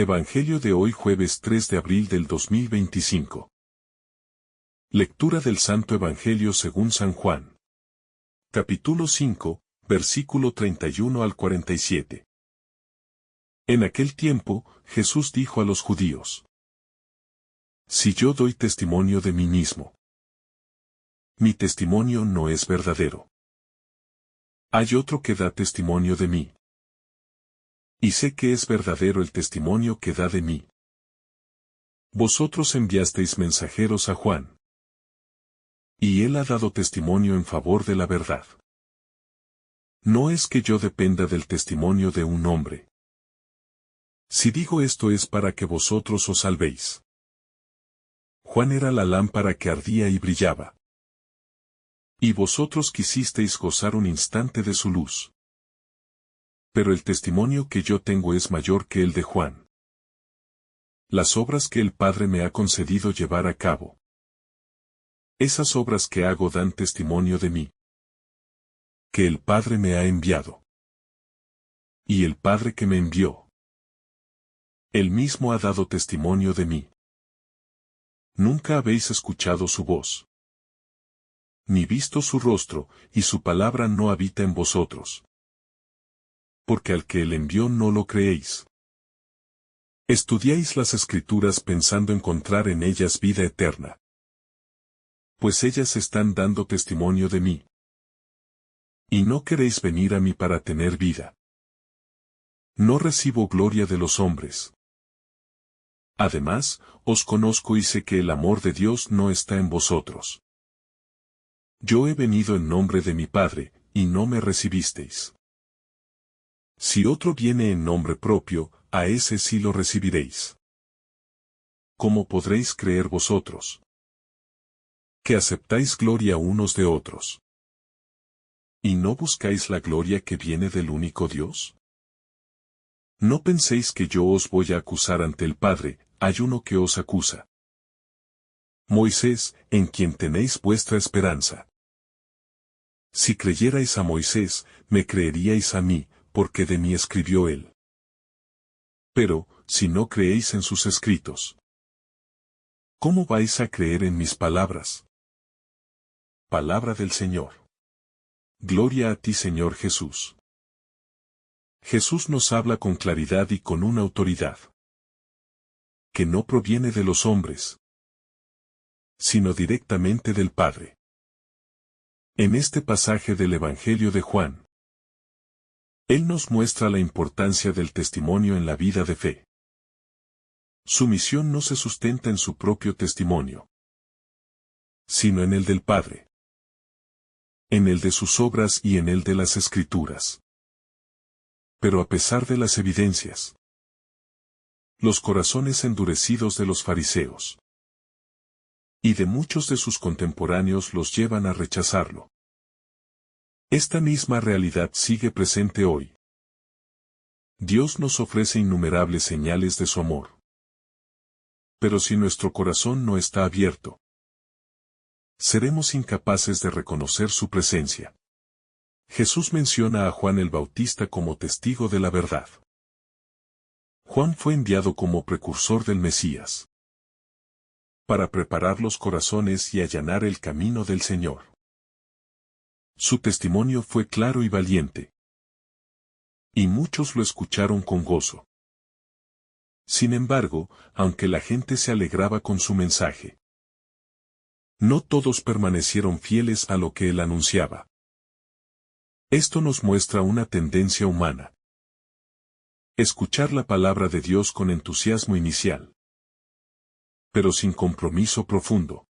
Evangelio de hoy jueves 3 de abril del 2025. Lectura del Santo Evangelio según San Juan. Capítulo 5, versículo 31 al 47. En aquel tiempo, Jesús dijo a los judíos: Si yo doy testimonio de mí mismo, mi testimonio no es verdadero. Hay otro que da testimonio de mí. Y sé que es verdadero el testimonio que da de mí. Vosotros enviasteis mensajeros a Juan. Y él ha dado testimonio en favor de la verdad. No es que yo dependa del testimonio de un hombre. Si digo esto es para que vosotros os salvéis. Juan era la lámpara que ardía y brillaba. Y vosotros quisisteis gozar un instante de su luz. Pero el testimonio que yo tengo es mayor que el de Juan. Las obras que el Padre me ha concedido llevar a cabo. Esas obras que hago dan testimonio de mí. Que el Padre me ha enviado. Y el Padre que me envió. Él mismo ha dado testimonio de mí. Nunca habéis escuchado su voz. Ni visto su rostro, y su palabra no habita en vosotros. Porque al que él envió no lo creéis. Estudiáis las Escrituras pensando encontrar en ellas vida eterna. Pues ellas están dando testimonio de mí. Y no queréis venir a mí para tener vida. No recibo gloria de los hombres. Además, os conozco y sé que el amor de Dios no está en vosotros. Yo he venido en nombre de mi Padre, y no me recibisteis. Si otro viene en nombre propio, a ese sí lo recibiréis. ¿Cómo podréis creer vosotros? Que aceptáis gloria unos de otros. ¿Y no buscáis la gloria que viene del único Dios? No penséis que yo os voy a acusar ante el Padre, hay uno que os acusa. Moisés, en quien tenéis vuestra esperanza. Si creyerais a Moisés, me creeríais a mí, porque de mí escribió él. Pero, si no creéis en sus escritos, ¿cómo vais a creer en mis palabras? Palabra del Señor. Gloria a ti, Señor Jesús. Jesús nos habla con claridad y con una autoridad que no proviene de los hombres, sino directamente del Padre. En este pasaje del Evangelio de Juan, Él nos muestra la importancia del testimonio en la vida de fe. Su misión no se sustenta en su propio testimonio, sino en el del Padre, en el de sus obras y en el de las Escrituras. Pero a pesar de las evidencias, los corazones endurecidos de los fariseos y de muchos de sus contemporáneos los llevan a rechazarlo. Esta misma realidad sigue presente hoy. Dios nos ofrece innumerables señales de su amor. Pero si nuestro corazón no está abierto, seremos incapaces de reconocer su presencia. Jesús menciona a Juan el Bautista como testigo de la verdad. Juan fue enviado como precursor del Mesías, para preparar los corazones y allanar el camino del Señor. Su testimonio fue claro y valiente, y muchos lo escucharon con gozo. Sin embargo, aunque la gente se alegraba con su mensaje, no todos permanecieron fieles a lo que él anunciaba. Esto nos muestra una tendencia humana. Escuchar la palabra de Dios con entusiasmo inicial, pero sin compromiso profundo.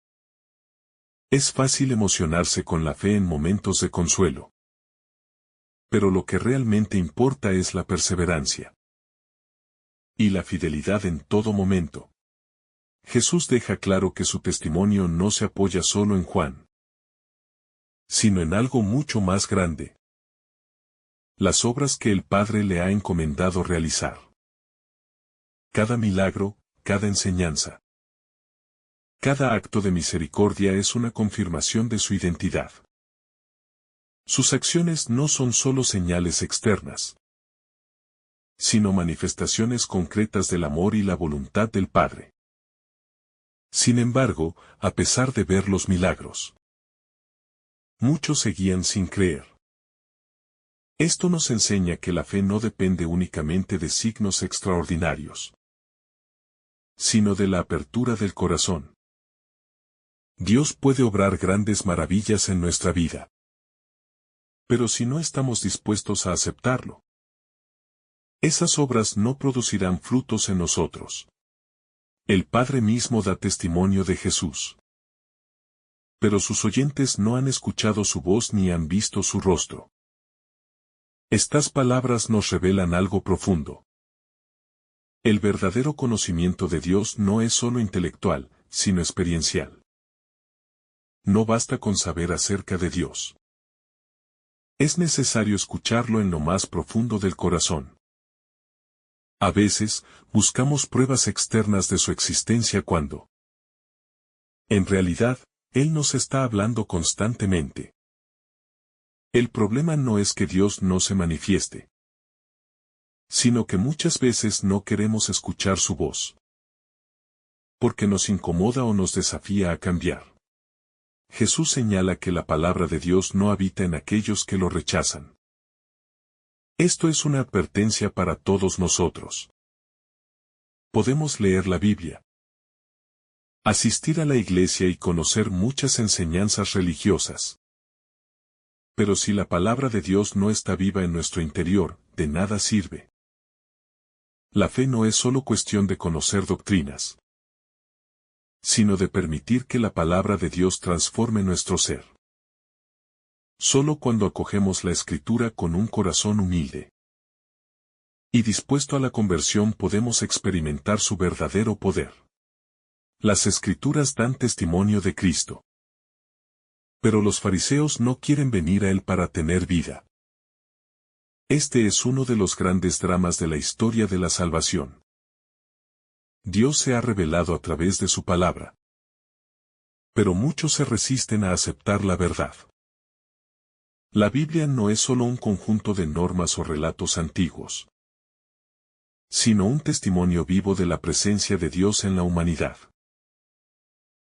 Es fácil emocionarse con la fe en momentos de consuelo. Pero lo que realmente importa es la perseverancia y la fidelidad en todo momento. Jesús deja claro que su testimonio no se apoya solo en Juan, sino en algo mucho más grande. Las obras que el Padre le ha encomendado realizar. Cada milagro, cada enseñanza, cada acto de misericordia es una confirmación de su identidad. Sus acciones no son solo señales externas, sino manifestaciones concretas del amor y la voluntad del Padre. Sin embargo, a pesar de ver los milagros, muchos seguían sin creer. Esto nos enseña que la fe no depende únicamente de signos extraordinarios, sino de la apertura del corazón. Dios puede obrar grandes maravillas en nuestra vida. Pero si no estamos dispuestos a aceptarlo, esas obras no producirán frutos en nosotros. El Padre mismo da testimonio de Jesús. Pero sus oyentes no han escuchado su voz ni han visto su rostro. Estas palabras nos revelan algo profundo. El verdadero conocimiento de Dios no es solo intelectual, sino experiencial. No basta con saber acerca de Dios. Es necesario escucharlo en lo más profundo del corazón. A veces, buscamos pruebas externas de su existencia cuando, en realidad, Él nos está hablando constantemente. El problema no es que Dios no se manifieste, sino que muchas veces no queremos escuchar su voz, porque nos incomoda o nos desafía a cambiar. Jesús señala que la palabra de Dios no habita en aquellos que lo rechazan. Esto es una advertencia para todos nosotros. Podemos leer la Biblia, asistir a la iglesia y conocer muchas enseñanzas religiosas. Pero si la palabra de Dios no está viva en nuestro interior, de nada sirve. La fe no es solo cuestión de conocer doctrinas, sino de permitir que la palabra de Dios transforme nuestro ser. Solo cuando acogemos la Escritura con un corazón humilde y dispuesto a la conversión podemos experimentar su verdadero poder. Las Escrituras dan testimonio de Cristo. Pero los fariseos no quieren venir a Él para tener vida. Este es uno de los grandes dramas de la historia de la salvación. Dios se ha revelado a través de su palabra. Pero muchos se resisten a aceptar la verdad. La Biblia no es solo un conjunto de normas o relatos antiguos, sino un testimonio vivo de la presencia de Dios en la humanidad.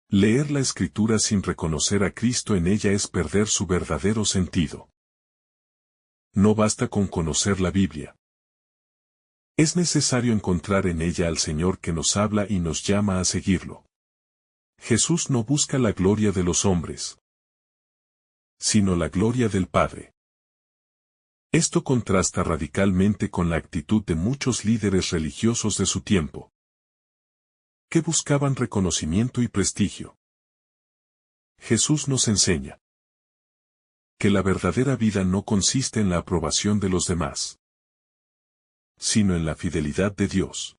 Leer la Escritura sin reconocer a Cristo en ella es perder su verdadero sentido. No basta con conocer la Biblia. Es necesario encontrar en ella al Señor que nos habla y nos llama a seguirlo. Jesús no busca la gloria de los hombres, sino la gloria del Padre. Esto contrasta radicalmente con la actitud de muchos líderes religiosos de su tiempo, que buscaban reconocimiento y prestigio. Jesús nos enseña que la verdadera vida no consiste en la aprobación de los demás, sino en la fidelidad de Dios.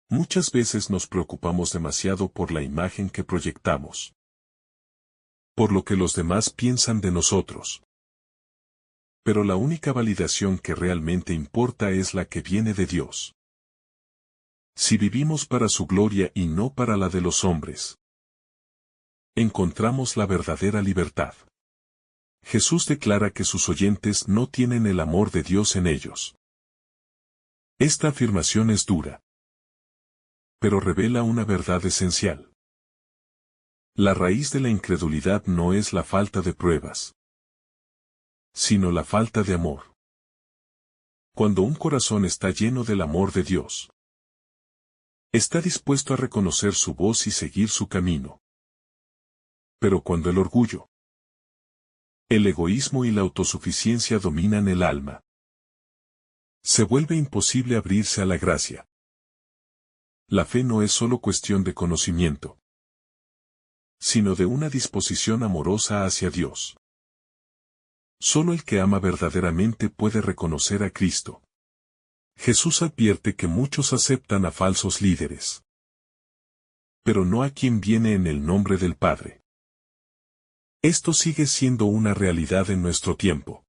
Muchas veces nos preocupamos demasiado por la imagen que proyectamos, por lo que los demás piensan de nosotros. Pero la única validación que realmente importa es la que viene de Dios. Si vivimos para su gloria y no para la de los hombres, encontramos la verdadera libertad. Jesús declara que sus oyentes no tienen el amor de Dios en ellos. Esta afirmación es dura, pero revela una verdad esencial. La raíz de la incredulidad no es la falta de pruebas, sino la falta de amor. Cuando un corazón está lleno del amor de Dios, está dispuesto a reconocer su voz y seguir su camino. Pero cuando el orgullo, el egoísmo y la autosuficiencia dominan el alma, se vuelve imposible abrirse a la gracia. La fe no es solo cuestión de conocimiento, sino de una disposición amorosa hacia Dios. Solo el que ama verdaderamente puede reconocer a Cristo. Jesús advierte que muchos aceptan a falsos líderes, pero no a quien viene en el nombre del Padre. Esto sigue siendo una realidad en nuestro tiempo.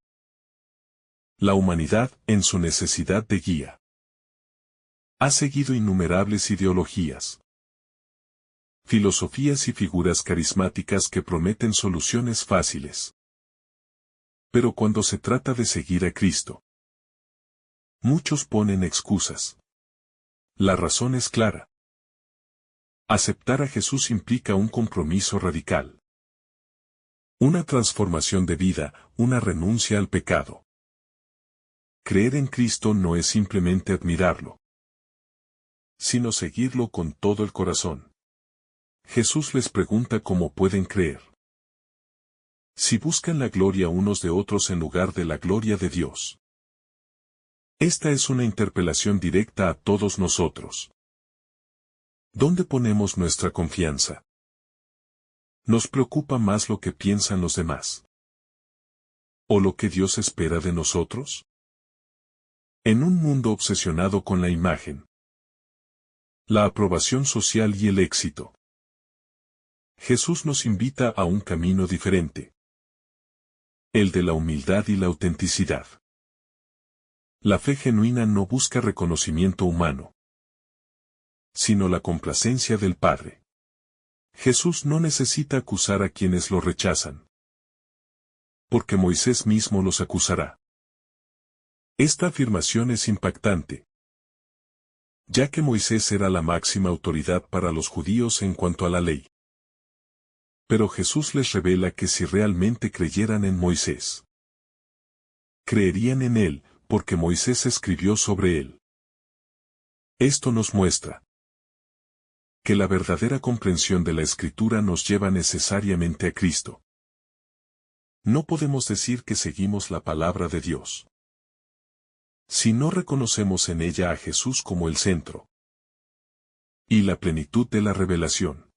La humanidad, en su necesidad de guía, ha seguido innumerables ideologías, filosofías y figuras carismáticas que prometen soluciones fáciles. Pero cuando se trata de seguir a Cristo, Muchos ponen excusas. La razón es clara. Aceptar a Jesús implica un compromiso radical. Una transformación de vida, una renuncia al pecado. Creer en Cristo no es simplemente admirarlo, sino seguirlo con todo el corazón. Jesús les pregunta cómo pueden creer. Si buscan la gloria unos de otros en lugar de la gloria de Dios. Esta es una interpelación directa a todos nosotros. ¿Dónde ponemos nuestra confianza? ¿Nos preocupa más lo que piensan los demás? ¿O lo que Dios espera de nosotros? En un mundo obsesionado con la imagen, la aprobación social y el éxito, Jesús nos invita a un camino diferente. El de la humildad y la autenticidad. La fe genuina no busca reconocimiento humano, sino la complacencia del Padre. Jesús no necesita acusar a quienes lo rechazan, porque Moisés mismo los acusará. Esta afirmación es impactante, ya que Moisés era la máxima autoridad para los judíos en cuanto a la ley. Pero Jesús les revela que si realmente creyeran en Moisés, creerían en él, porque Moisés escribió sobre él. Esto nos muestra que la verdadera comprensión de la Escritura nos lleva necesariamente a Cristo. No podemos decir que seguimos la palabra de Dios, si no reconocemos en ella a Jesús como el centro y la plenitud de la revelación.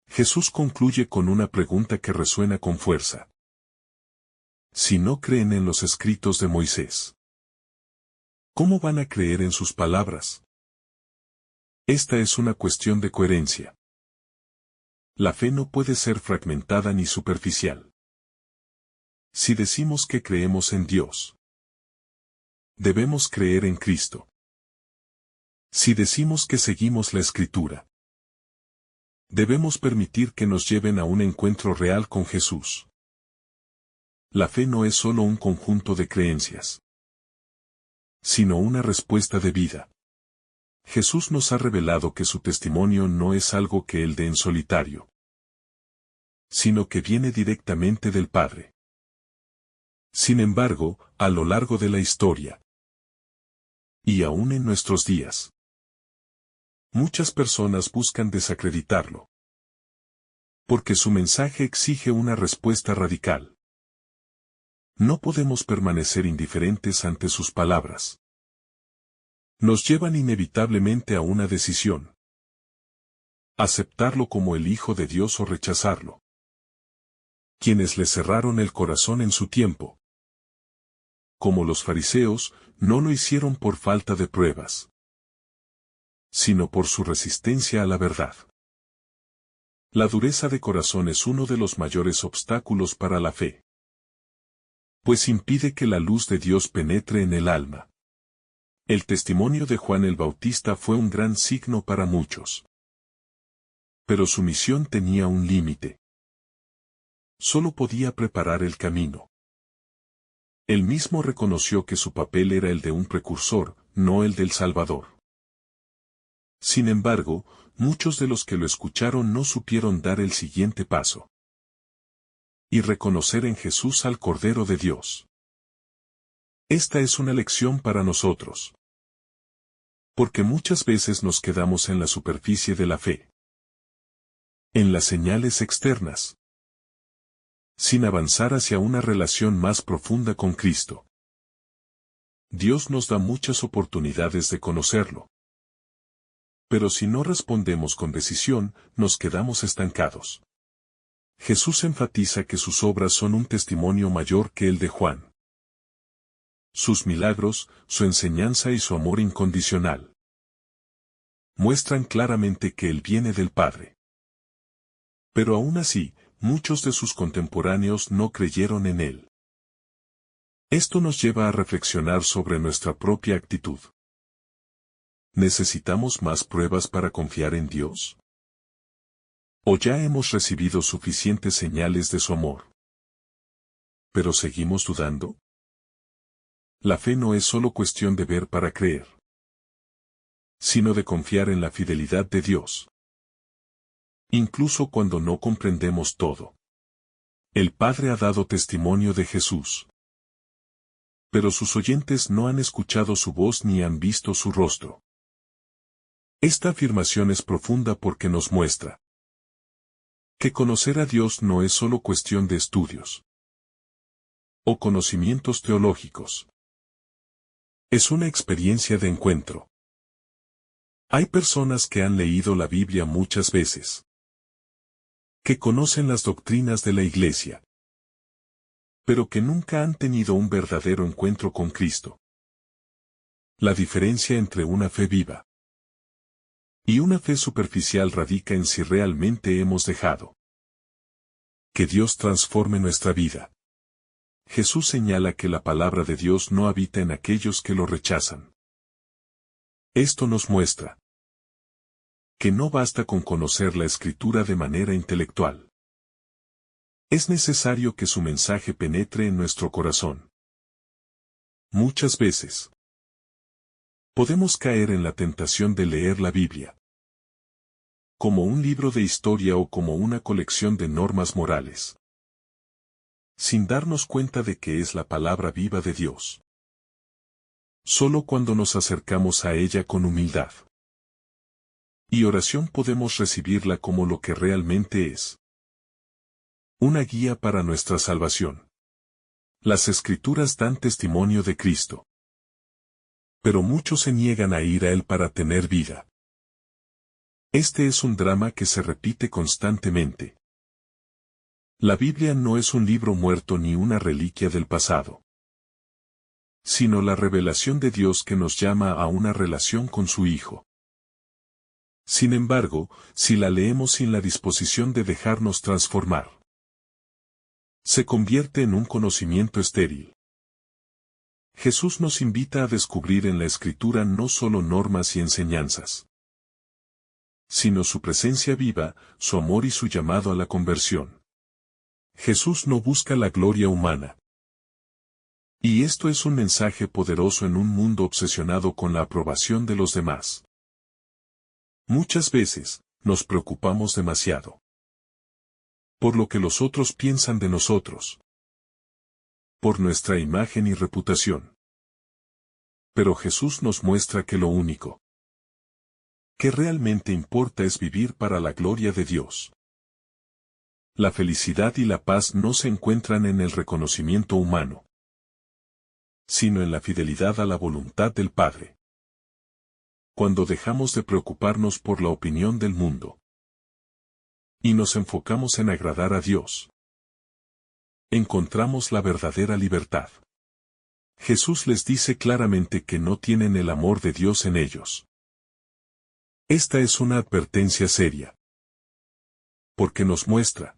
Jesús concluye con una pregunta que resuena con fuerza. Si no creen en los escritos de Moisés, ¿cómo van a creer en sus palabras? Esta es una cuestión de coherencia. La fe no puede ser fragmentada ni superficial. Si decimos que creemos en Dios, debemos creer en Cristo. Si decimos que seguimos la Escritura, debemos permitir que nos lleven a un encuentro real con Jesús. La fe no es solo un conjunto de creencias, sino una respuesta de vida. Jesús nos ha revelado que su testimonio no es algo que Él dé en solitario, sino que viene directamente del Padre. Sin embargo, a lo largo de la historia, y aún en nuestros días, muchas personas buscan desacreditarlo, porque su mensaje exige una respuesta radical. No podemos permanecer indiferentes ante sus palabras. Nos llevan inevitablemente a una decisión: aceptarlo como el Hijo de Dios o rechazarlo. Quienes le cerraron el corazón en su tiempo, como los fariseos, no lo hicieron por falta de pruebas, sino por su resistencia a la verdad. La dureza de corazón es uno de los mayores obstáculos para la fe, pues impide que la luz de Dios penetre en el alma. El testimonio de Juan el Bautista fue un gran signo para muchos, pero su misión tenía un límite. Solo podía preparar el camino. Él mismo reconoció que su papel era el de un precursor, no el del Salvador. Sin embargo, muchos de los que lo escucharon no supieron dar el siguiente paso y reconocer en Jesús al Cordero de Dios. Esta es una lección para nosotros, porque muchas veces nos quedamos en la superficie de la fe, en las señales externas, sin avanzar hacia una relación más profunda con Cristo. Dios nos da muchas oportunidades de conocerlo, pero si no respondemos con decisión, nos quedamos estancados. Jesús enfatiza que sus obras son un testimonio mayor que el de Juan. Sus milagros, su enseñanza y su amor incondicional muestran claramente que Él viene del Padre. Pero aún así, muchos de sus contemporáneos no creyeron en Él. Esto nos lleva a reflexionar sobre nuestra propia actitud. ¿Necesitamos más pruebas para confiar en Dios? ¿O ya hemos recibido suficientes señales de su amor, pero seguimos dudando? La fe no es solo cuestión de ver para creer, sino de confiar en la fidelidad de Dios. Incluso cuando no comprendemos todo. El Padre ha dado testimonio de Jesús. Pero sus oyentes no han escuchado su voz ni han visto su rostro. Esta afirmación es profunda porque nos muestra que conocer a Dios no es solo cuestión de estudios o conocimientos teológicos. Es una experiencia de encuentro. Hay personas que han leído la Biblia muchas veces, que conocen las doctrinas de la Iglesia, pero que nunca han tenido un verdadero encuentro con Cristo. La diferencia entre una fe viva y una fe superficial radica en si realmente hemos dejado que Dios transforme nuestra vida. Jesús señala que la palabra de Dios no habita en aquellos que lo rechazan. Esto nos muestra que no basta con conocer la Escritura de manera intelectual. Es necesario que su mensaje penetre en nuestro corazón. Muchas veces podemos caer en la tentación de leer la Biblia como un libro de historia o como una colección de normas morales, sin darnos cuenta de que es la palabra viva de Dios. Solo cuando nos acercamos a ella con humildad y oración podemos recibirla como lo que realmente es: una guía para nuestra salvación. Las Escrituras dan testimonio de Cristo, pero muchos se niegan a ir a Él para tener vida. Este es un drama que se repite constantemente. La Biblia no es un libro muerto ni una reliquia del pasado, sino la revelación de Dios que nos llama a una relación con su Hijo. Sin embargo, si la leemos sin la disposición de dejarnos transformar, se convierte en un conocimiento estéril. Jesús nos invita a descubrir en la Escritura no solo normas y enseñanzas, sino su presencia viva, su amor y su llamado a la conversión. Jesús no busca la gloria humana. Y esto es un mensaje poderoso en un mundo obsesionado con la aprobación de los demás. Muchas veces, nos preocupamos demasiado por lo que los otros piensan de nosotros, por nuestra imagen y reputación. Pero Jesús nos muestra que lo único que realmente importa es vivir para la gloria de Dios. La felicidad y la paz no se encuentran en el reconocimiento humano, sino en la fidelidad a la voluntad del Padre. Cuando dejamos de preocuparnos por la opinión del mundo y nos enfocamos en agradar a Dios, encontramos la verdadera libertad. Jesús les dice claramente que no tienen el amor de Dios en ellos. Esta es una advertencia seria, porque nos muestra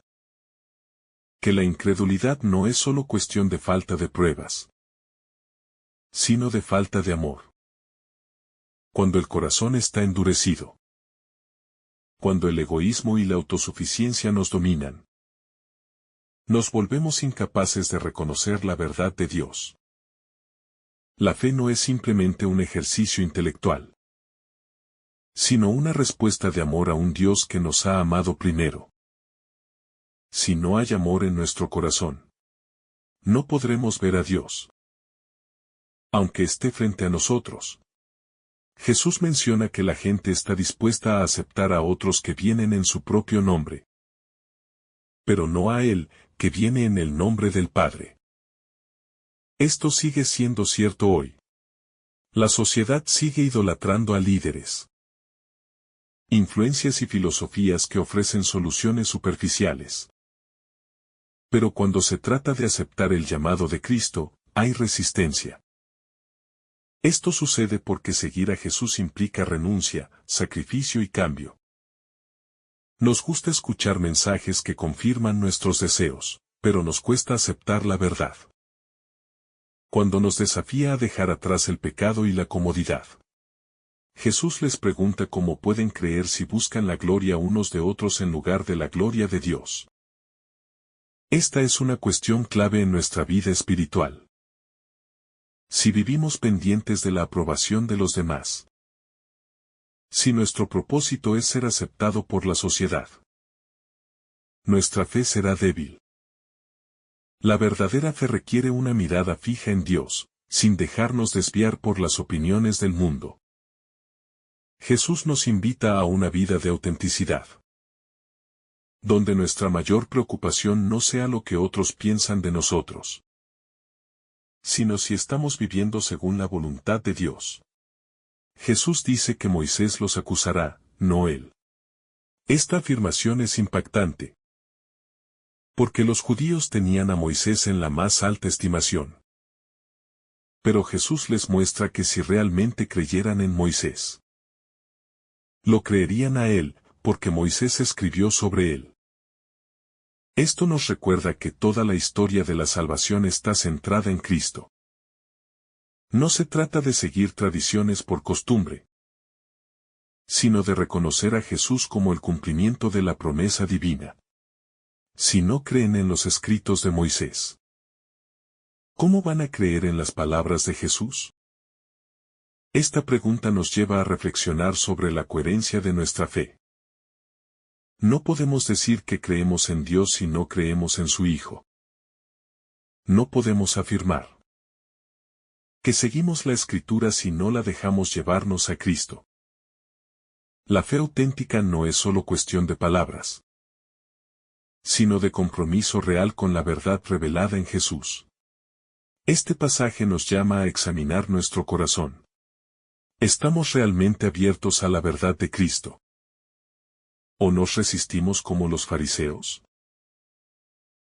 que la incredulidad no es solo cuestión de falta de pruebas, sino de falta de amor. Cuando el corazón está endurecido, cuando el egoísmo y la autosuficiencia nos dominan, nos volvemos incapaces de reconocer la verdad de Dios. La fe no es simplemente un ejercicio intelectual, sino una respuesta de amor a un Dios que nos ha amado primero. Si no hay amor en nuestro corazón, no podremos ver a Dios, aunque esté frente a nosotros. Jesús menciona que la gente está dispuesta a aceptar a otros que vienen en su propio nombre, pero no a Él, que viene en el nombre del Padre. Esto sigue siendo cierto hoy. La sociedad sigue idolatrando a líderes, influencias y filosofías que ofrecen soluciones superficiales. Pero cuando se trata de aceptar el llamado de Cristo, hay resistencia. Esto sucede porque seguir a Jesús implica renuncia, sacrificio y cambio. Nos gusta escuchar mensajes que confirman nuestros deseos, pero nos cuesta aceptar la verdad. Cuando nos desafía a dejar atrás el pecado y la comodidad, Jesús les pregunta cómo pueden creer si buscan la gloria unos de otros en lugar de la gloria de Dios. Esta es una cuestión clave en nuestra vida espiritual. Si vivimos pendientes de la aprobación de los demás. Si nuestro propósito es ser aceptado por la sociedad. Nuestra fe será débil. La verdadera fe requiere una mirada fija en Dios, sin dejarnos desviar por las opiniones del mundo. Jesús nos invita a una vida de autenticidad, donde nuestra mayor preocupación no sea lo que otros piensan de nosotros, sino si estamos viviendo según la voluntad de Dios. Jesús dice que Moisés los acusará, no él. Esta afirmación es impactante, porque los judíos tenían a Moisés en la más alta estimación. Pero Jesús les muestra que si realmente creyeran en Moisés, lo creerían a él, porque Moisés escribió sobre él. Esto nos recuerda que toda la historia de la salvación está centrada en Cristo. No se trata de seguir tradiciones por costumbre, sino de reconocer a Jesús como el cumplimiento de la promesa divina. Si no creen en los escritos de Moisés, ¿cómo van a creer en las palabras de Jesús? Esta pregunta nos lleva a reflexionar sobre la coherencia de nuestra fe. No podemos decir que creemos en Dios si no creemos en su Hijo. No podemos afirmar que seguimos la Escritura si no la dejamos llevarnos a Cristo. La fe auténtica no es solo cuestión de palabras, sino de compromiso real con la verdad revelada en Jesús. Este pasaje nos llama a examinar nuestro corazón. ¿Estamos realmente abiertos a la verdad de Cristo? ¿O nos resistimos como los fariseos?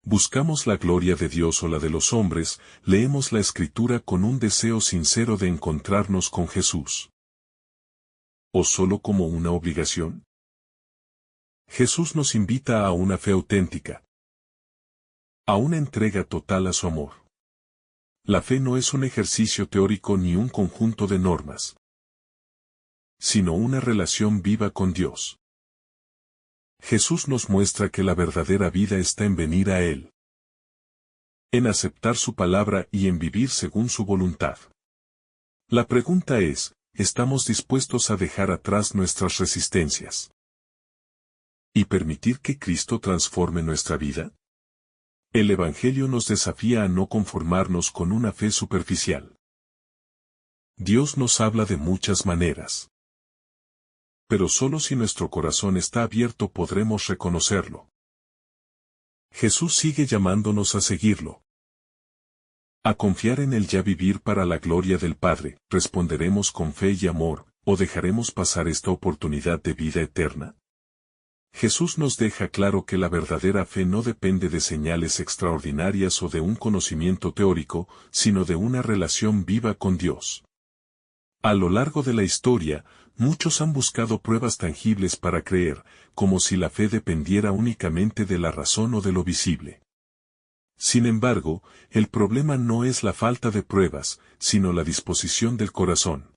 ¿Buscamos la gloria de Dios o la de los hombres? ¿Leemos la Escritura con un deseo sincero de encontrarnos con Jesús? ¿O solo como una obligación? Jesús nos invita a una fe auténtica, a una entrega total a su amor. La fe no es un ejercicio teórico ni un conjunto de normas, sino una relación viva con Dios. Jesús nos muestra que la verdadera vida está en venir a Él, en aceptar su palabra y en vivir según su voluntad. La pregunta es, ¿estamos dispuestos a dejar atrás nuestras resistencias y permitir que Cristo transforme nuestra vida? El Evangelio nos desafía a no conformarnos con una fe superficial. Dios nos habla de muchas maneras, pero solo si nuestro corazón está abierto podremos reconocerlo. Jesús sigue llamándonos a seguirlo, a confiar en Él y a vivir para la gloria del Padre. ¿Responderemos con fe y amor, o dejaremos pasar esta oportunidad de vida eterna? Jesús nos deja claro que la verdadera fe no depende de señales extraordinarias o de un conocimiento teórico, sino de una relación viva con Dios. A lo largo de la historia, muchos han buscado pruebas tangibles para creer, como si la fe dependiera únicamente de la razón o de lo visible. Sin embargo, el problema no es la falta de pruebas, sino la disposición del corazón.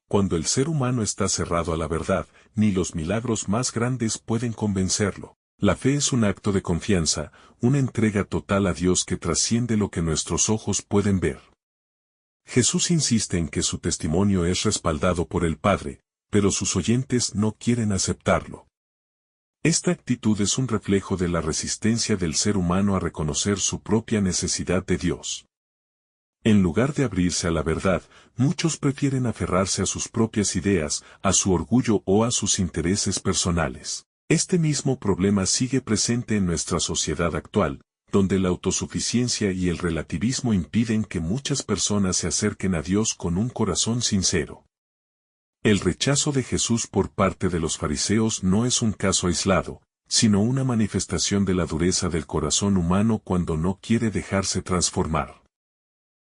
Cuando el ser humano está cerrado a la verdad, ni los milagros más grandes pueden convencerlo. La fe es un acto de confianza, una entrega total a Dios que trasciende lo que nuestros ojos pueden ver. Jesús insiste en que su testimonio es respaldado por el Padre, pero sus oyentes no quieren aceptarlo. Esta actitud es un reflejo de la resistencia del ser humano a reconocer su propia necesidad de Dios. En lugar de abrirse a la verdad, muchos prefieren aferrarse a sus propias ideas, a su orgullo o a sus intereses personales. Este mismo problema sigue presente en nuestra sociedad actual, donde la autosuficiencia y el relativismo impiden que muchas personas se acerquen a Dios con un corazón sincero. El rechazo de Jesús por parte de los fariseos no es un caso aislado, sino una manifestación de la dureza del corazón humano cuando no quiere dejarse transformar.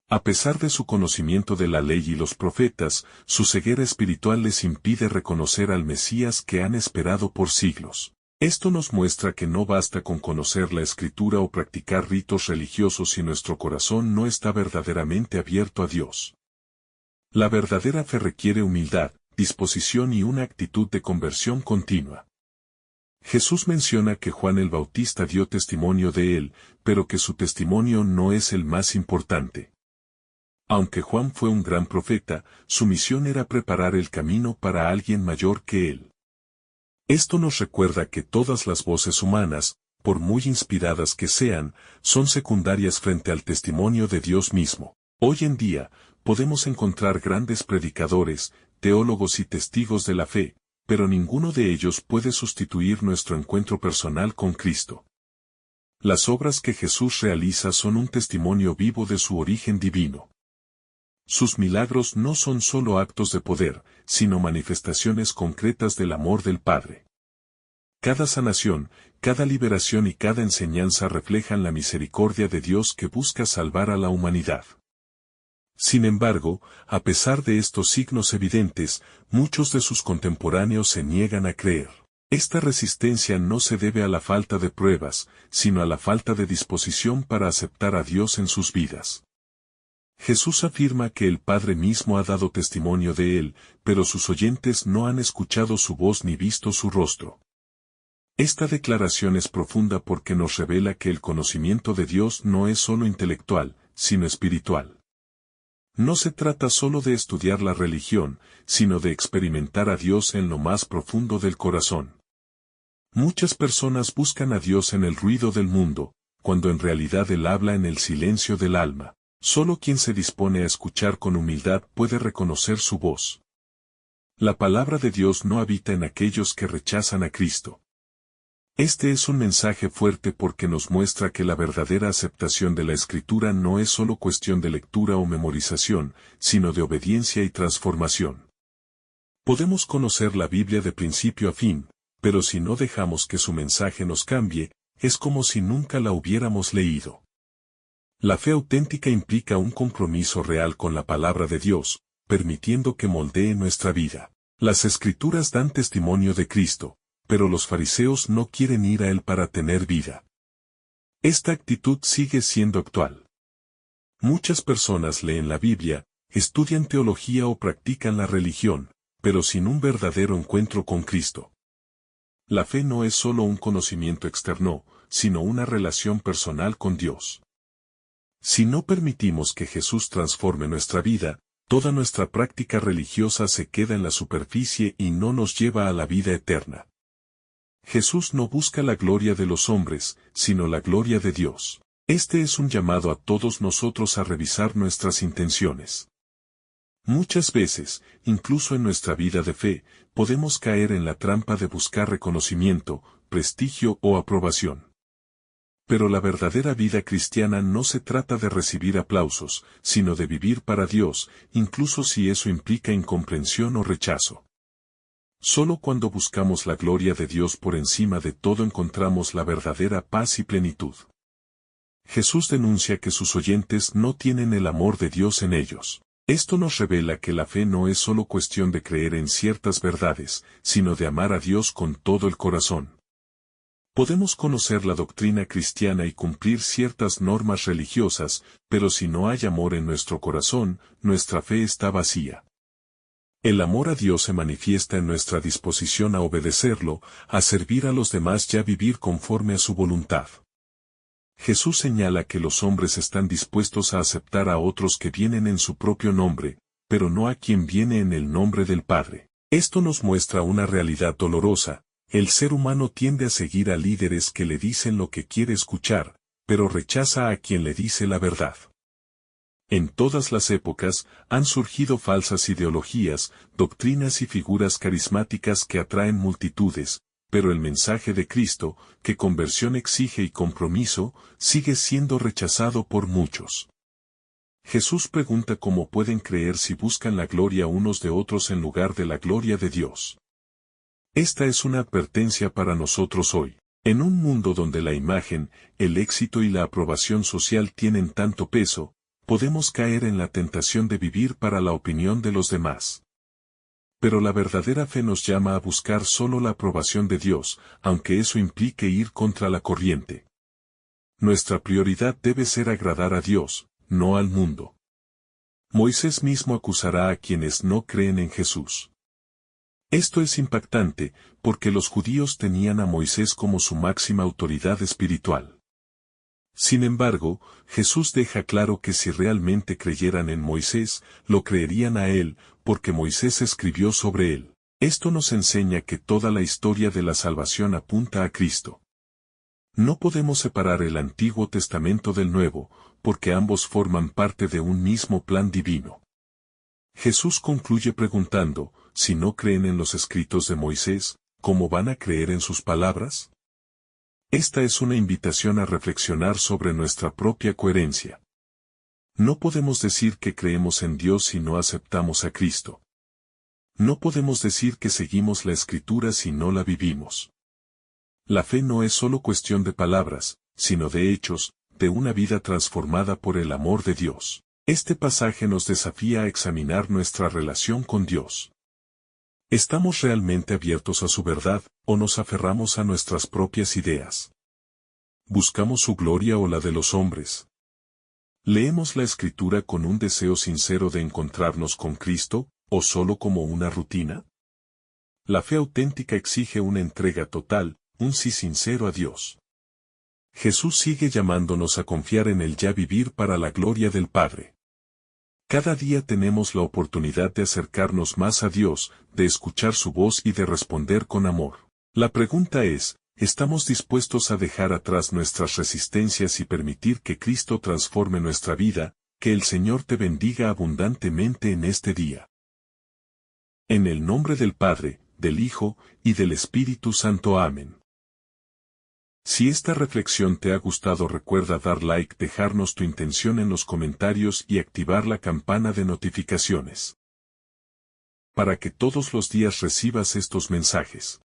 A pesar de su conocimiento de la ley y los profetas, su ceguera espiritual les impide reconocer al Mesías que han esperado por siglos. Esto nos muestra que no basta con conocer la Escritura o practicar ritos religiosos si nuestro corazón no está verdaderamente abierto a Dios. La verdadera fe requiere humildad, disposición y una actitud de conversión continua. Jesús menciona que Juan el Bautista dio testimonio de él, pero que su testimonio no es el más importante. Aunque Juan fue un gran profeta, su misión era preparar el camino para alguien mayor que él. Esto nos recuerda que todas las voces humanas, por muy inspiradas que sean, son secundarias frente al testimonio de Dios mismo. Hoy en día, podemos encontrar grandes predicadores, teólogos y testigos de la fe, pero ninguno de ellos puede sustituir nuestro encuentro personal con Cristo. Las obras que Jesús realiza son un testimonio vivo de su origen divino. Sus milagros no son solo actos de poder, sino manifestaciones concretas del amor del Padre. Cada sanación, cada liberación y cada enseñanza reflejan la misericordia de Dios que busca salvar a la humanidad. Sin embargo, a pesar de estos signos evidentes, muchos de sus contemporáneos se niegan a creer. Esta resistencia no se debe a la falta de pruebas, sino a la falta de disposición para aceptar a Dios en sus vidas. Jesús afirma que el Padre mismo ha dado testimonio de él, pero sus oyentes no han escuchado su voz ni visto su rostro. Esta declaración es profunda porque nos revela que el conocimiento de Dios no es solo intelectual, sino espiritual. No se trata solo de estudiar la religión, sino de experimentar a Dios en lo más profundo del corazón. Muchas personas buscan a Dios en el ruido del mundo, cuando en realidad Él habla en el silencio del alma. Solo quien se dispone a escuchar con humildad puede reconocer su voz. La palabra de Dios no habita en aquellos que rechazan a Cristo. Este es un mensaje fuerte porque nos muestra que la verdadera aceptación de la Escritura no es solo cuestión de lectura o memorización, sino de obediencia y transformación. Podemos conocer la Biblia de principio a fin, pero si no dejamos que su mensaje nos cambie, es como si nunca la hubiéramos leído. La fe auténtica implica un compromiso real con la palabra de Dios, permitiendo que moldee nuestra vida. Las Escrituras dan testimonio de Cristo, pero los fariseos no quieren ir a Él para tener vida. Esta actitud sigue siendo actual. Muchas personas leen la Biblia, estudian teología o practican la religión, pero sin un verdadero encuentro con Cristo. La fe no es solo un conocimiento externo, sino una relación personal con Dios. Si no permitimos que Jesús transforme nuestra vida, toda nuestra práctica religiosa se queda en la superficie y no nos lleva a la vida eterna. Jesús no busca la gloria de los hombres, sino la gloria de Dios. Este es un llamado a todos nosotros a revisar nuestras intenciones. Muchas veces, incluso en nuestra vida de fe, podemos caer en la trampa de buscar reconocimiento, prestigio o aprobación. Pero la verdadera vida cristiana no se trata de recibir aplausos, sino de vivir para Dios, incluso si eso implica incomprensión o rechazo. Solo cuando buscamos la gloria de Dios por encima de todo encontramos la verdadera paz y plenitud. Jesús denuncia que sus oyentes no tienen el amor de Dios en ellos. Esto nos revela que la fe no es solo cuestión de creer en ciertas verdades, sino de amar a Dios con todo el corazón. Podemos conocer la doctrina cristiana y cumplir ciertas normas religiosas, pero si no hay amor en nuestro corazón, nuestra fe está vacía. El amor a Dios se manifiesta en nuestra disposición a obedecerlo, a servir a los demás y a vivir conforme a su voluntad. Jesús señala que los hombres están dispuestos a aceptar a otros que vienen en su propio nombre, pero no a quien viene en el nombre del Padre. Esto nos muestra una realidad dolorosa. El ser humano tiende a seguir a líderes que le dicen lo que quiere escuchar, pero rechaza a quien le dice la verdad. En todas las épocas, han surgido falsas ideologías, doctrinas y figuras carismáticas que atraen multitudes, pero el mensaje de Cristo, que conversión exige y compromiso, sigue siendo rechazado por muchos. Jesús pregunta cómo pueden creer si buscan la gloria unos de otros en lugar de la gloria de Dios. Esta es una advertencia para nosotros hoy. En un mundo donde la imagen, el éxito y la aprobación social tienen tanto peso, podemos caer en la tentación de vivir para la opinión de los demás. Pero la verdadera fe nos llama a buscar solo la aprobación de Dios, aunque eso implique ir contra la corriente. Nuestra prioridad debe ser agradar a Dios, no al mundo. Moisés mismo acusará a quienes no creen en Jesús. Esto es impactante, porque los judíos tenían a Moisés como su máxima autoridad espiritual. Sin embargo, Jesús deja claro que si realmente creyeran en Moisés, lo creerían a él, porque Moisés escribió sobre él. Esto nos enseña que toda la historia de la salvación apunta a Cristo. No podemos separar el Antiguo Testamento del Nuevo, porque ambos forman parte de un mismo plan divino. Jesús concluye preguntando, si no creen en los escritos de Moisés, ¿cómo van a creer en sus palabras? Esta es una invitación a reflexionar sobre nuestra propia coherencia. No podemos decir que creemos en Dios si no aceptamos a Cristo. No podemos decir que seguimos la Escritura si no la vivimos. La fe no es solo cuestión de palabras, sino de hechos, de una vida transformada por el amor de Dios. Este pasaje nos desafía a examinar nuestra relación con Dios. ¿Estamos realmente abiertos a su verdad, o nos aferramos a nuestras propias ideas? ¿Buscamos su gloria o la de los hombres? ¿Leemos la Escritura con un deseo sincero de encontrarnos con Cristo, o solo como una rutina? La fe auténtica exige una entrega total, un sí sincero a Dios. Jesús sigue llamándonos a confiar en el ya vivir para la gloria del Padre. Cada día tenemos la oportunidad de acercarnos más a Dios, de escuchar su voz y de responder con amor. La pregunta es, ¿estamos dispuestos a dejar atrás nuestras resistencias y permitir que Cristo transforme nuestra vida? Que el Señor te bendiga abundantemente en este día. En el nombre del Padre, del Hijo, y del Espíritu Santo. Amén. Si esta reflexión te ha gustado, recuerda dar like, dejarnos tu intención en los comentarios y activar la campana de notificaciones, para que todos los días recibas estos mensajes.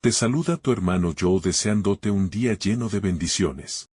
Te saluda tu hermano Joe, deseándote un día lleno de bendiciones.